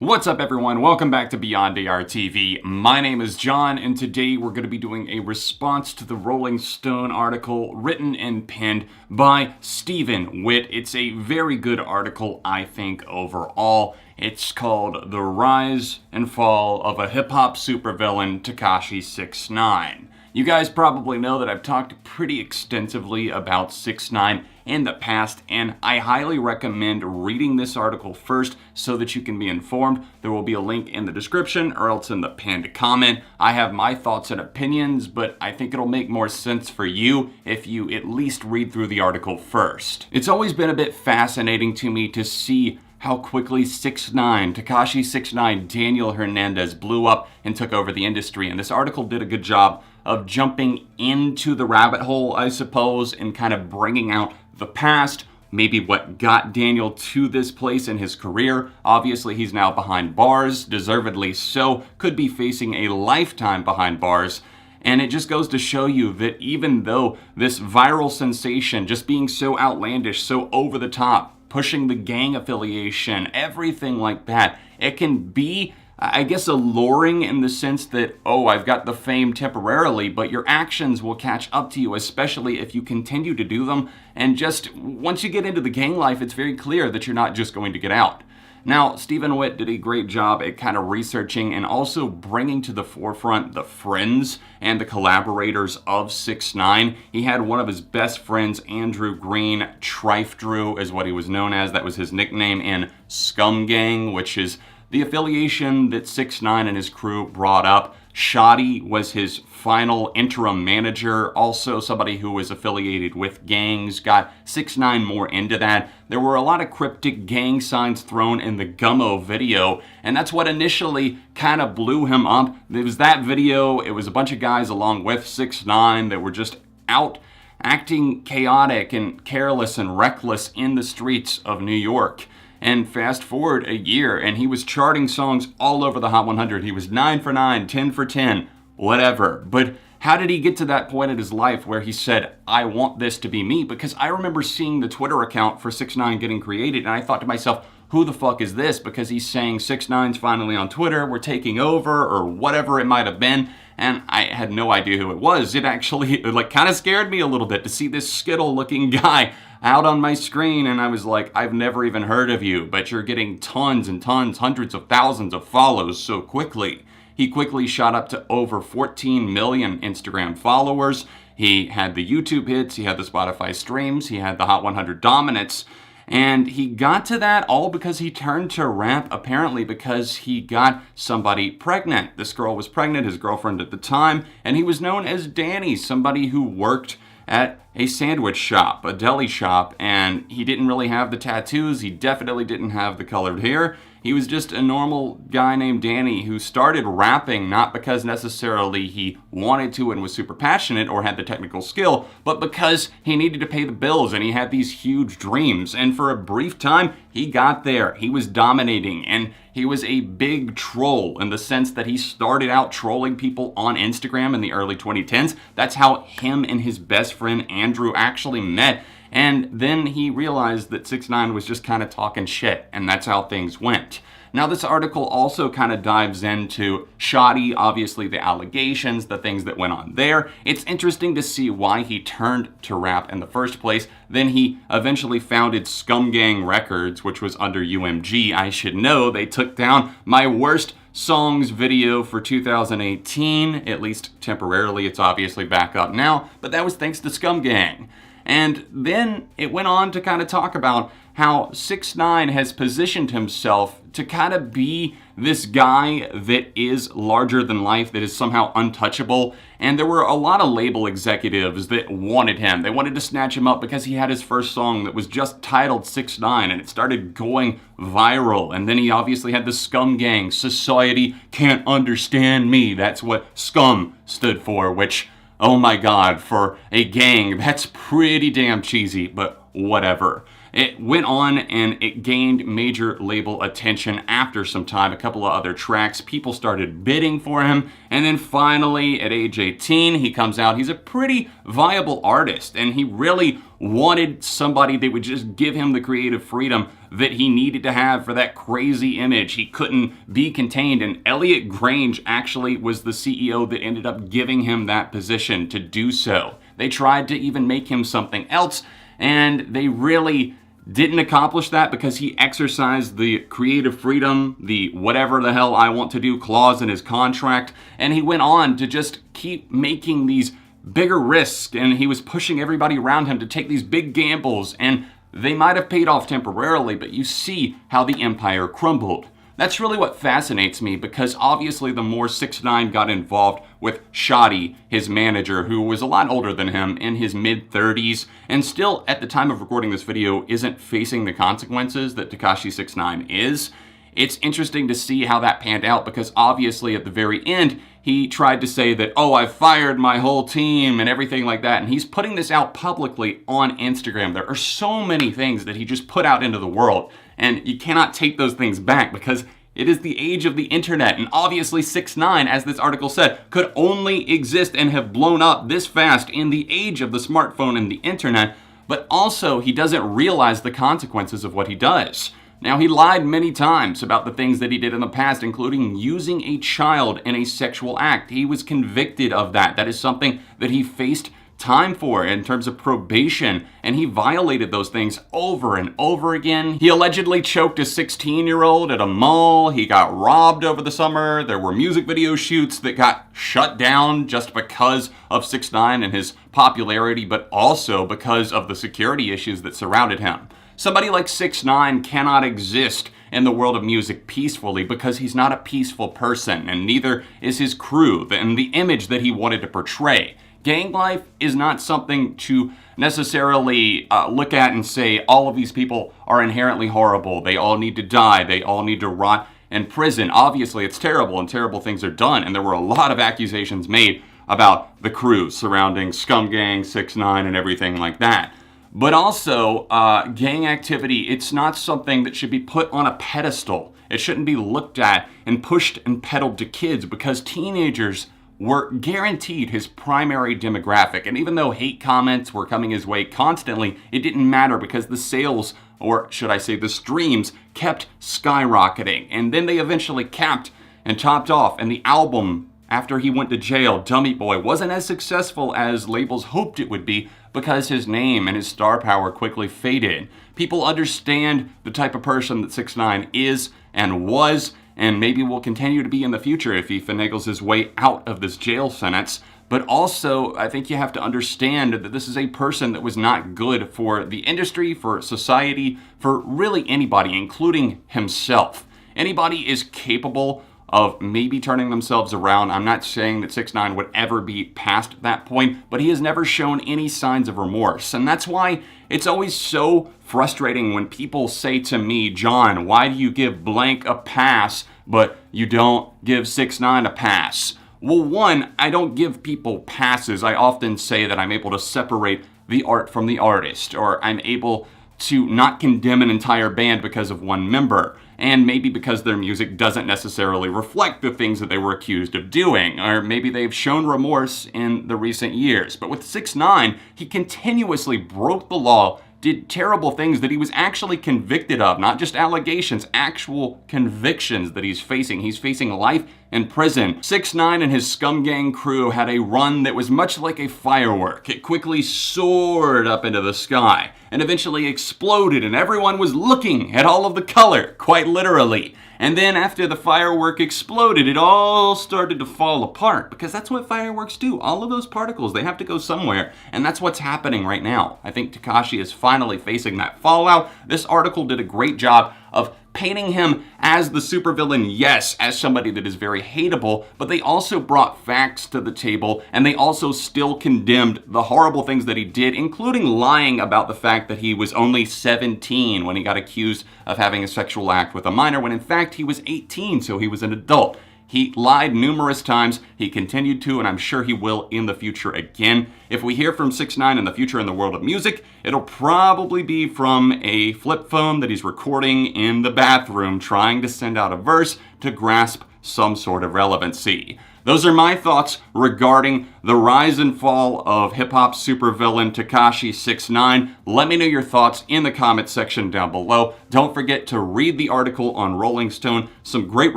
What's up everyone, welcome back to Beyond ARTV. My name is John and today we're going to be doing a response to the Rolling Stone article written and penned by Stephen Witt. It's a very good article, I think, overall. It's called The Rise and Fall of a Hip-Hop Supervillain, Tekashi 6ix9ine. You guys probably know that I've talked pretty extensively about 6ix9ine in the past, and I highly recommend reading this article first so that you can be informed. There will be a link in the description or else in the pinned comment. I have my thoughts and opinions, but I think it'll make more sense for you if you at least read through the article first. It's always been a bit fascinating to me to see how quickly 6ix9ine, Tekashi 6ix9ine, Daniel Hernandez blew up and took over the industry, and this article did a good job of jumping into the rabbit hole, I suppose, and kind of bringing out the past, maybe what got Daniel to this place in his career. Obviously, he's now behind bars, deservedly so, could be facing a lifetime behind bars. And it just goes to show you that even though this viral sensation, just being so outlandish, so over the top, pushing the gang affiliation, everything like that, it can be, I guess, alluring in the sense that, oh, I've got the fame temporarily, but your actions will catch up to you, especially if you continue to do them. And just once you get into the gang life, it's very clear that you're not just going to get out. Now, Stephen Witt did a great job at kind of researching and also bringing to the forefront the friends and the collaborators of 6ix9ine. He had one of his best friends, Andrew Green, Trife Drew is what he was known as. That was his nickname in Scum Gang, which is the affiliation that 6ix9ine and his crew brought up. Shoddy was his final interim manager, also somebody who was affiliated with gangs, got 6ix9ine more into that. There were a lot of cryptic gang signs thrown in the Gummo video, and that's what initially kind of blew him up. It was that video, it was a bunch of guys along with 6ix9ine that were just out acting chaotic and careless and reckless in the streets of New York. And fast forward a year, and he was charting songs all over the Hot 100. He was 9 for 9, 10 for 10, whatever. But how did he get to that point in his life where he said, I want this to be me? Because I remember seeing the Twitter account for 6ix9ine getting created, and I thought to myself, who the fuck is this? Because he's saying 6ix9ine's finally on Twitter, we're taking over, or whatever it might have been. And I had no idea who it was. It actually kind of scared me a little bit to see this Skittle-looking guy out on my screen, and I was like, I've never even heard of you, but you're getting tons and tons, hundreds of thousands of follows so quickly. He quickly shot up to over 14 million Instagram followers. He had the YouTube hits, he had the Spotify streams, he had the Hot 100 dominance, and he got to that all because he turned to rap, apparently because he got somebody pregnant. This girl was pregnant, his girlfriend at the time, and he was known as Danny, somebody who worked at a sandwich shop, a deli shop, and he didn't really have the tattoos, he definitely didn't have the colored hair. He was just a normal guy named Danny who started rapping not because necessarily he wanted to and was super passionate or had the technical skill, but because he needed to pay the bills and he had these huge dreams. And for a brief time, he got there. He was dominating, and he was a big troll in the sense that he started out trolling people on Instagram in the early 2010s. That's how him and his best friend Andrew actually met. And then he realized that 6ix9ine was just kind of talking shit, and that's how things went. Now, this article also kind of dives into Shoddy, obviously the allegations, the things that went on there. It's interesting to see why he turned to rap in the first place. Then he eventually founded Scum Gang Records, which was under UMG. I should know they took down my worst songs video for 2018, at least temporarily. It's obviously back up now, but that was thanks to Scum Gang. And then it went on to kind of talk about how 6ix9ine has positioned himself to kind of be this guy that is larger than life, that is somehow untouchable. And there were a lot of label executives that wanted him. They wanted to snatch him up because he had his first song that was just titled 6ix9ine, and it started going viral. And then he obviously had the Scum Gang, Society Can't Understand Me. That's what Scum stood for, which, oh my god, for a gang, that's pretty damn cheesy, but whatever. It went on and it gained major label attention after some time. A couple of other tracks, people started bidding for him, and then finally at age 18 he comes out. He's a pretty viable artist, and he really wanted somebody that would just give him the creative freedom that he needed to have for that crazy image. He couldn't be contained, and Elliot Grange actually was the CEO that ended up giving him that position to do so. They tried to even make him something else, and they really didn't accomplish that because he exercised the creative freedom, the whatever the hell I want to do clause in his contract, and he went on to just keep making these bigger risks, and he was pushing everybody around him to take these big gambles, and they might have paid off temporarily, but you see how the empire crumbled. That's really what fascinates me, because obviously the more 6ix9ine got involved with Shotty, his manager, who was a lot older than him, in his mid-30s, and still at the time of recording this video isn't facing the consequences that Tekashi 6ix9ine is. It's interesting to see how that panned out, because obviously at the very end he tried to say that, oh, I fired my whole team and everything like that, and he's putting this out publicly on Instagram. There are so many things that he just put out into the world, and you cannot take those things back because it is the age of the internet. And obviously 6ix9ine, as this article said, could only exist and have blown up this fast in the age of the smartphone and the internet, but also he doesn't realize the consequences of what he does. Now, he lied many times about the things that he did in the past, including using a child in a sexual act. He was convicted of that. That is something that he faced time for in terms of probation, and he violated those things over and over again. He allegedly choked a 16-year-old at a mall. He got robbed over the summer. There were music video shoots that got shut down just because of 6ix9ine and his popularity, but also because of the security issues that surrounded him. Somebody like 6ix9ine cannot exist in the world of music peacefully because he's not a peaceful person, and neither is his crew and the image that he wanted to portray. Gang life is not something to necessarily look at and say all of these people are inherently horrible. They all need to die. They all need to rot in prison. Obviously, it's terrible, and terrible things are done, and there were a lot of accusations made about the crew surrounding Scum Gang, 6ix9ine, and everything like that. But also, gang activity, it's not something that should be put on a pedestal. It shouldn't be looked at and pushed and peddled to kids, because teenagers were guaranteed his primary demographic. And even though hate comments were coming his way constantly, it didn't matter because the sales, or should I say the streams, kept skyrocketing. And then they eventually capped and topped off, and the album, after he went to jail, Dummy Boy, wasn't as successful as labels hoped it would be because his name and his star power quickly faded. People understand the type of person that 6ix9ine is and was, and maybe will continue to be in the future if he finagles his way out of this jail sentence. But also, I think you have to understand that this is a person that was not good for the industry, for society, for really anybody, including himself. Anybody is capable of maybe turning themselves around. I'm not saying that 6ix9ine would ever be past that point, but he has never shown any signs of remorse. And that's why it's always so frustrating when people say to me, John, why do you give blank a pass, but you don't give 6ix9ine a pass? Well, one, I don't give people passes. I often say that I'm able to separate the art from the artist, or I'm able to not condemn an entire band because of one member, and maybe because their music doesn't necessarily reflect the things that they were accused of doing, or maybe they've shown remorse in the recent years. But with 6ix9ine, he continuously broke the law, did terrible things that he was actually convicted of, not just allegations, actual convictions that he's facing. He's facing life in prison. 6ix9ine and his Scum Gang crew had a run that was much like a firework. It quickly soared up into the sky and eventually exploded, and everyone was looking at all of the color, quite literally. And then after the firework exploded, it all started to fall apart, because that's what fireworks do. All of those particles, they have to go somewhere, and that's what's happening right now. I think Tekashi is finally facing that fallout. This article did a great job of painting him as the supervillain, yes, as somebody that is very hateable, but they also brought facts to the table, and they also still condemned the horrible things that he did, including lying about the fact that he was only 17 when he got accused of having a sexual act with a minor, when in fact he was 18, so he was an adult. He lied numerous times, he continued to, and I'm sure he will in the future again. If we hear from 6ix9ine in the future in the world of music, it'll probably be from a flip phone that he's recording in the bathroom, trying to send out a verse to grasp some sort of relevancy. Those are my thoughts regarding the rise and fall of hip-hop supervillain Tekashi 6ix9ine. Let me know your thoughts in the comment section down below. Don't forget to read the article on Rolling Stone. Some great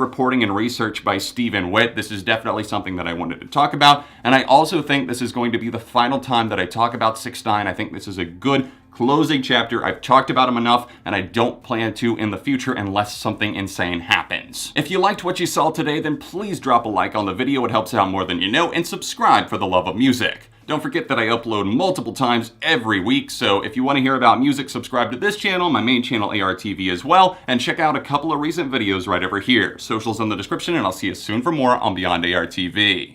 reporting and research by Stephen Witt. This is definitely something that I wanted to talk about. And I also think this is going to be the final time that I talk about 6ix9ine. I think this is a good closing chapter. I've talked about him enough, and I don't plan to in the future unless something insane happens. If you liked what you saw today, then please drop a like on the video. It helps out more than you know, and subscribe for the love of music. Don't forget that I upload multiple times every week, so if you want to hear about music, subscribe to this channel, my main channel ARTV as well, and check out a couple of recent videos right over here. Socials in the description, and I'll see you soon for more on Beyond ARTV.